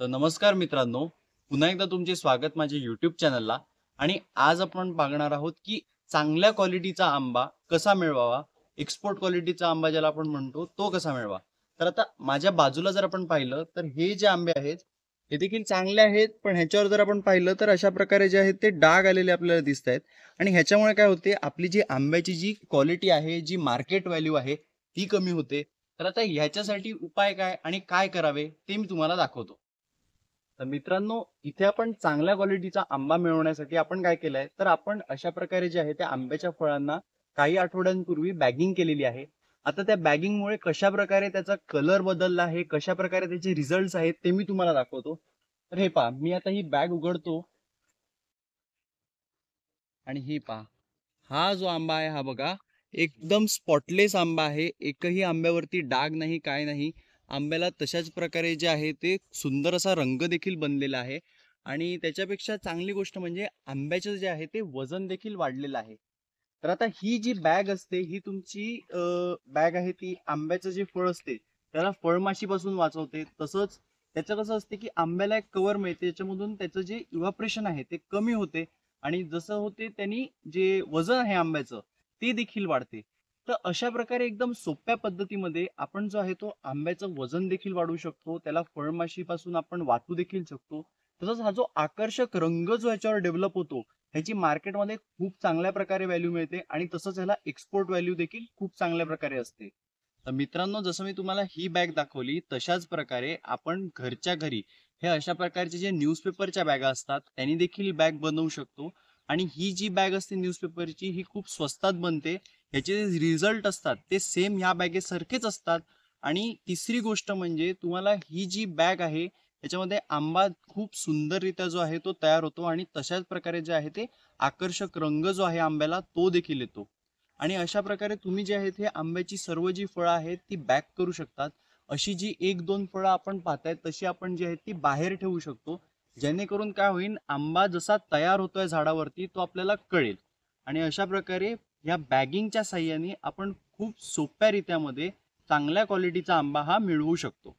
तर नमस्कार मित्रांनो, पुन्हा एकदा तुमचे स्वागत माझ्या यूट्यूब चॅनलला. आणि आज आपण बघणार आहोत की चांगल्या क्वालिटीचा आंबा कसा मिळवावा, एक्सपोर्ट क्वालिटीचा आंबा ज्याला आपण म्हणतो तो कसा मिळवा. तर आता माझ्या बाजूला जर आपण पाहिलं तर हे जे आंबे आहेत हे देखील चांगले आहेत, पण ह्याच्यावर जर आपण पाहिलं तर अशा प्रकारे जे आहेत ते डाग आलेले आपल्याला दिसत आहेत. आणि ह्याच्यामुळे काय होते, आपली जी आंब्याची जी क्वालिटी आहे, जी मार्केट व्हॅल्यू आहे ती कमी होते. तर आता ह्याच्यासाठी उपाय काय आणि काय करावे ते मी तुम्हाला दाखवतो. तर मित्रांनो, इथे आपण चांगल्या क्वालिटीचा आंबा मिळवण्यासाठी आपण काय केलंय, तर आपण अशा प्रकारे जे आहे त्या आंब्याच्या फळांना काही आठवड्यांपूर्वी बॅगिंग केलेली आहे. आता त्या बॅगिंगमुळे कशा प्रकारे त्याचा कलर बदलला आहे, कशा प्रकारे त्याचे रिझल्ट्स आहेत ते मी तुम्हाला दाखवतो. तर हे पहा, मी आता ही बॅग उघडतो आणि ही पहा, हा जो आंबा आहे हा बघा, एकदम स्पॉटलेस आंबा आहे. एकही आंब्यावरती डाग नाही, काय नाही. आंब्याला तशाच प्रकारे जे आहे ते सुंदर असा रंग देखील बनलेला आहे. आणि त्याच्यापेक्षा चांगली गोष्ट म्हणजे आंब्याचं जे आहे ते वजन देखील वाढलेलं आहे. तर आता ही जी बॅग असते ही तुमची बॅग आहे, ती आंब्याचं जे फळ असते त्याला फळमाशीपासून वाचवते. तसंच त्याचं कसं असते की आंब्याला एक कवर मिळते, त्याच्यामधून त्याचं जे इव्हापरेशन आहे ते कमी होते. आणि जसं होते त्यांनी जे वजन आहे आंब्याचं ते देखील वाढते. तर अशा प्रकारे एकदम सोप्या पद्धतीमध्ये आपण जो आहे तो आंब्याचं वजन देखील वाढवू शकतो, त्याला फळमाशीपासून आपण वाचू देखील शकतो. तसंच हा जो आकर्षक रंग जो ह्याच्यावर डेव्हलप होतो, ह्याची मार्केटमध्ये खूप चांगल्या प्रकारे व्हॅल्यू मिळते आणि तसंच ह्याला एक्सपोर्ट व्हॅल्यू देखील खूप चांगल्या प्रकारे असते. तर मित्रांनो, जसं मी तुम्हाला ही बॅग दाखवली तशाच प्रकारे आपण घरच्या घरी हे अशा प्रकारचे जे न्यूजपेपरच्या बॅगा असतात त्यांनी देखील बॅग बनवू शकतो. आणि ही जी बॅग असते न्यूजपेपरची ही खूप स्वस्तात बनते. ह्याचे जे रिझल्ट असतात ते सेम ह्या बॅगेसारखेच असतात. आणि तिसरी गोष्ट म्हणजे तुम्हाला ही जी बॅग आहे त्याच्यामध्ये आंबा खूप सुंदररित्या जो आहे तो तयार होतो आणि तशाच प्रकारे जे आहे ते आकर्षक रंग जो आहे आंब्याला तो देखील येतो. आणि अशा प्रकारे तुम्ही जे आहेत हे आंब्याची सर्व जी फळं आहेत ती बॅक करू शकतात. अशी जी एक दोन फळं आपण पाहताय तशी आपण जी आहेत ती बाहेर ठेवू शकतो, जेणेकरून काय होईल, आंबा जसा तयार होतोय झाडावरती तो आपल्याला कळेल. आणि अशा प्रकारे या बॅगिंगच्या साह्याने आपण खूप सोप्या रीत्यामध्ये चांगल्या क्वालिटीचा आंबा हा मिळवू शकतो.